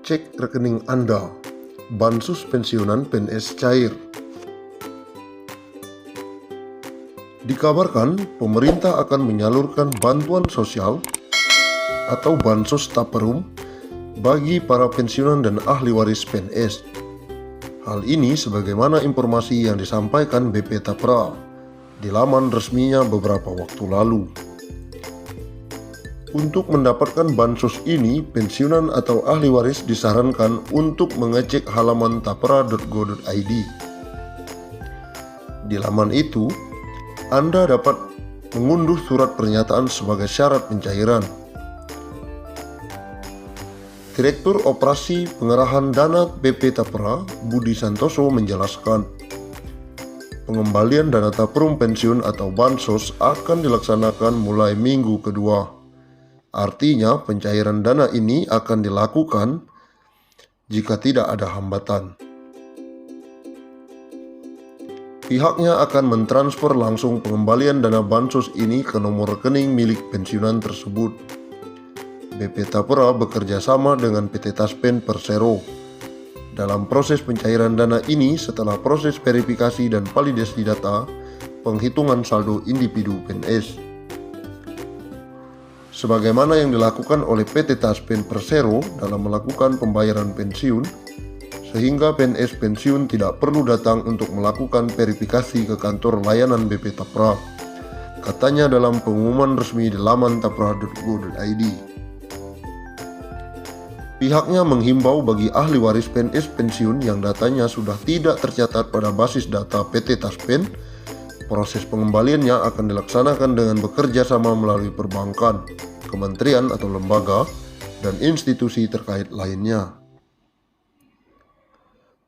Cek rekening Anda. Bansos pensiunan PNS cair. Dikabarkan pemerintah akan menyalurkan bantuan sosial atau bansos taperum bagi para pensiunan dan ahli waris PNS. Hal ini sebagaimana informasi yang disampaikan BP Tapra di laman resminya beberapa waktu lalu. Untuk mendapatkan bansos ini, pensiunan atau ahli waris disarankan untuk mengecek halaman tapra.go.id. Di laman itu, Anda dapat mengunduh surat pernyataan sebagai syarat pencairan. Direktur Operasi Pengerahan Dana BP Tapra, Budi Santoso menjelaskan, pengembalian dana taperum pensiun atau bansos akan dilaksanakan mulai minggu kedua. Artinya pencairan dana ini akan dilakukan jika tidak ada hambatan. Pihaknya akan mentransfer langsung pengembalian dana bansos ini ke nomor rekening milik pensiunan tersebut. BP Tapra bekerja sama dengan PT Taspen Persero dalam proses pencairan dana ini setelah proses verifikasi dan validasi data penghitungan saldo individu PNS. Sebagaimana yang dilakukan oleh PT Taspen Persero dalam melakukan pembayaran pensiun, sehingga PNS pensiun tidak perlu datang untuk melakukan verifikasi ke kantor layanan BP Tapra, katanya dalam pengumuman resmi di laman tapra.go.id. Pihaknya menghimbau bagi ahli waris PNS pensiun yang datanya sudah tidak tercatat pada basis data PT Taspen, proses pengembaliannya akan dilaksanakan dengan bekerja sama melalui perbankan, kementerian atau lembaga, dan institusi terkait lainnya.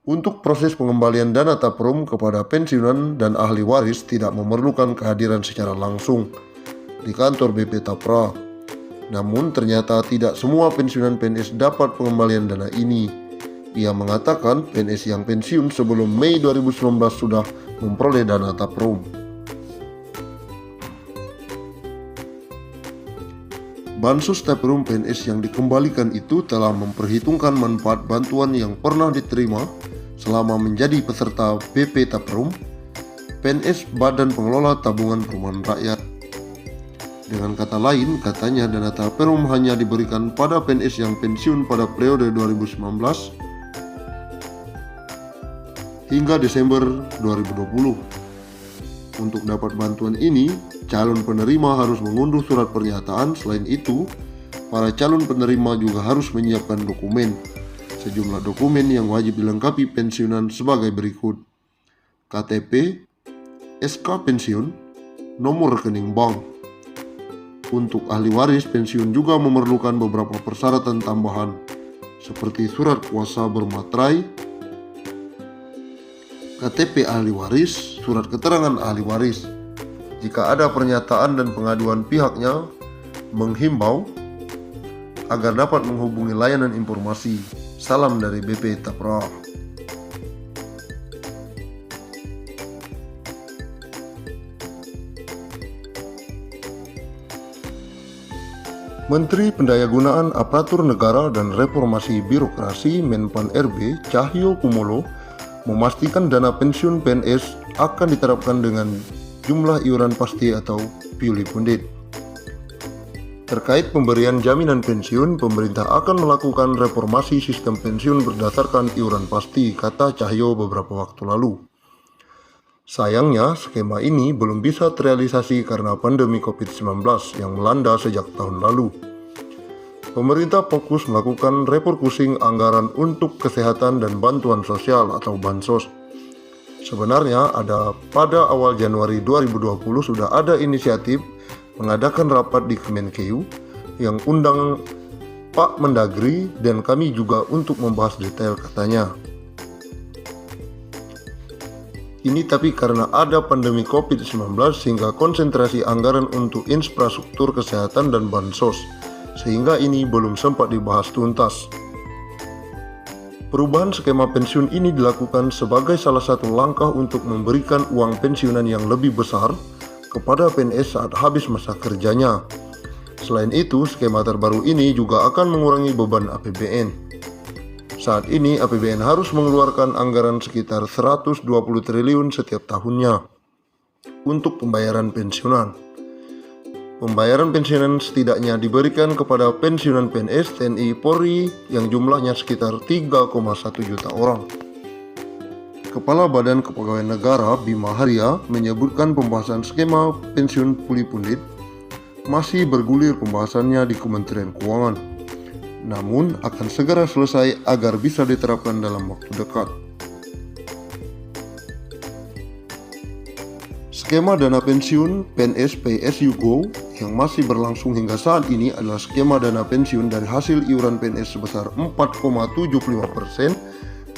Untuk proses pengembalian dana taperum kepada pensiunan dan ahli waris tidak memerlukan kehadiran secara langsung di kantor BP Tapra. Namun ternyata tidak semua pensiunan PNS dapat pengembalian dana ini. Ia mengatakan PNS yang pensiun sebelum Mei 2019 sudah memperoleh dana taperum. Bansos taperum PNS yang dikembalikan itu telah memperhitungkan manfaat bantuan yang pernah diterima selama menjadi peserta BP Taperum, PNS Badan Pengelola Tabungan Perumahan Rakyat. Dengan kata lain, katanya dana taperum hanya diberikan pada PNS yang pensiun pada periode 2019 hingga Desember 2020. Untuk dapat bantuan ini, calon penerima harus mengunduh surat pernyataan. Selain itu, para calon penerima juga harus menyiapkan dokumen. Sejumlah dokumen yang wajib dilengkapi pensiunan sebagai berikut: KTP, SK pensiun, nomor rekening bank. Untuk ahli waris pensiun juga memerlukan beberapa persyaratan tambahan, seperti surat kuasa bermaterai, KTP ahli waris, surat keterangan ahli waris. Jika ada pernyataan dan pengaduan, pihaknya menghimbau agar dapat menghubungi layanan informasi. Salam dari BP Tapra. Menteri Pendayagunaan Aparatur Negara dan Reformasi Birokrasi Menpan RB Cahyo Kumolo memastikan dana pensiun PNS akan diterapkan dengan jumlah iuran pasti atau purely funded. Terkait pemberian jaminan pensiun, pemerintah akan melakukan reformasi sistem pensiun berdasarkan iuran pasti, kata Cahyo beberapa waktu lalu. Sayangnya, skema ini belum bisa terrealisasi karena pandemi COVID-19 yang melanda sejak tahun lalu. Pemerintah fokus melakukan refocusing anggaran untuk kesehatan dan bantuan sosial atau bansos. Sebenarnya pada awal Januari 2020 sudah ada inisiatif mengadakan rapat di Kemenkeu yang undang Pak Mendagri dan kami juga untuk membahas detail, katanya. Ini tapi karena ada pandemi COVID-19 sehingga konsentrasi anggaran untuk infrastruktur kesehatan dan bansos, sehingga ini belum sempat dibahas tuntas. Perubahan skema pensiun ini dilakukan sebagai salah satu langkah untuk memberikan uang pensiunan yang lebih besar kepada PNS saat habis masa kerjanya. Selain itu, skema terbaru ini juga akan mengurangi beban APBN. Saat ini APBN harus mengeluarkan anggaran sekitar 120 triliun setiap tahunnya untuk pembayaran pensiunan. Pembayaran pensiunan setidaknya diberikan kepada pensiunan PNS, TNI, Polri yang jumlahnya sekitar 3,1 juta orang. Kepala Badan Kepegawaian Negara Bima Arya menyebutkan pembahasan skema pensiun puli pundit masih bergulir pembahasannya di Kementerian Keuangan, namun akan segera selesai agar bisa diterapkan dalam waktu dekat. Skema dana pensiun PNS PSU Go yang masih berlangsung hingga saat ini adalah skema dana pensiun dari hasil iuran PNS sebesar 4,75%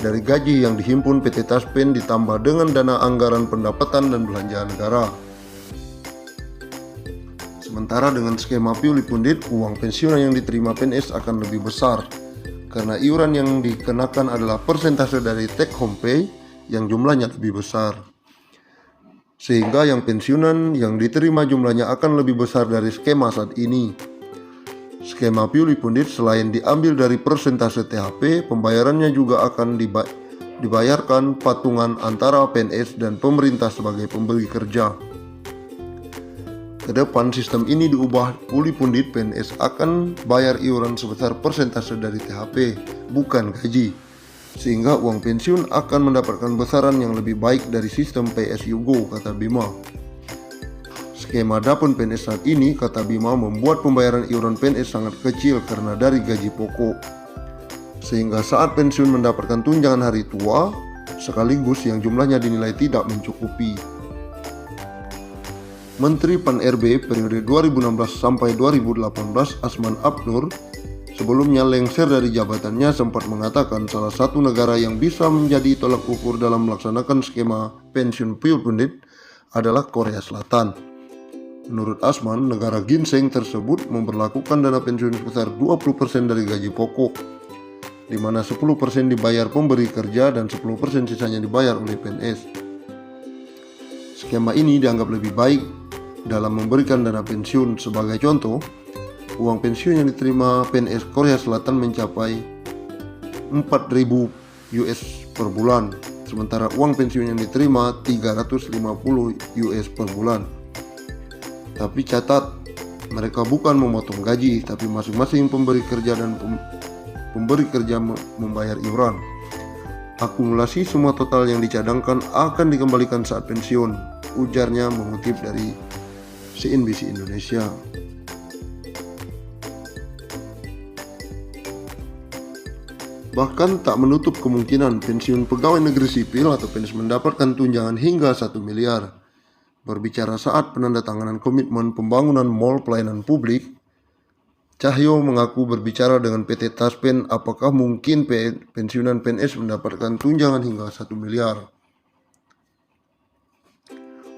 dari gaji yang dihimpun PT Taspen ditambah dengan dana anggaran pendapatan dan belanja negara. Sementara dengan skema puli pundit, uang pensiunan yang diterima PNS akan lebih besar karena iuran yang dikenakan adalah persentase dari take home pay yang jumlahnya lebih besar. Sehingga yang pensiunan yang diterima jumlahnya akan lebih besar dari skema saat ini. Skema puli pundit selain diambil dari persentase THP, pembayarannya juga akan dibayarkan patungan antara PNS dan pemerintah sebagai pemberi kerja. Kedepan sistem ini diubah, puli pundit PNS akan bayar iuran sebesar persentase dari THP, bukan gaji, sehingga uang pensiun akan mendapatkan besaran yang lebih baik dari sistem PSU Go, kata Bima. Skema Dapun PNS saat ini, kata Bima, membuat pembayaran iuran PNS sangat kecil karena dari gaji pokok, sehingga saat pensiun mendapatkan tunjangan hari tua sekaligus yang jumlahnya dinilai tidak mencukupi. Menteri Pan-RB periode 2016 sampai 2018 Asman Abnur sebelumnya lengser dari jabatannya sempat mengatakan salah satu negara yang bisa menjadi tolak ukur dalam melaksanakan skema pensiun puli pundit adalah Korea Selatan. Menurut Asman, negara ginseng tersebut memberlakukan dana pensiun sebesar 20% dari gaji pokok, di mana 10% dibayar pemberi kerja dan 10% sisanya dibayar oleh PNS. Skema ini dianggap lebih baik dalam memberikan dana pensiun. Sebagai contoh, uang pensiun yang diterima PNS Korea Selatan mencapai 4.000 US per bulan, sementara uang pensiun yang diterima 350 US per bulan. Tapi catat, mereka bukan memotong gaji, tapi masing-masing pemberi kerja dan pemberi kerja membayar iuran. Akumulasi semua total yang dicadangkan akan dikembalikan saat pensiun, ujarnya mengutip dari CNBC Indonesia. Bahkan tak menutup kemungkinan pensiun pegawai negeri sipil atau PNS mendapatkan tunjangan hingga 1 miliar. Berbicara saat penandatanganan komitmen pembangunan mal pelayanan publik, Cahyo mengaku berbicara dengan PT Taspen apakah mungkin pensiunan PNS mendapatkan tunjangan hingga 1 miliar.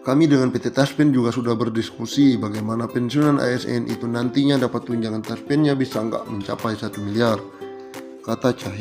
Kami dengan PT Taspen juga sudah berdiskusi bagaimana pensiunan ASN itu nantinya dapat tunjangan Taspennya bisa nggak mencapai 1 miliar, kata Cahyo.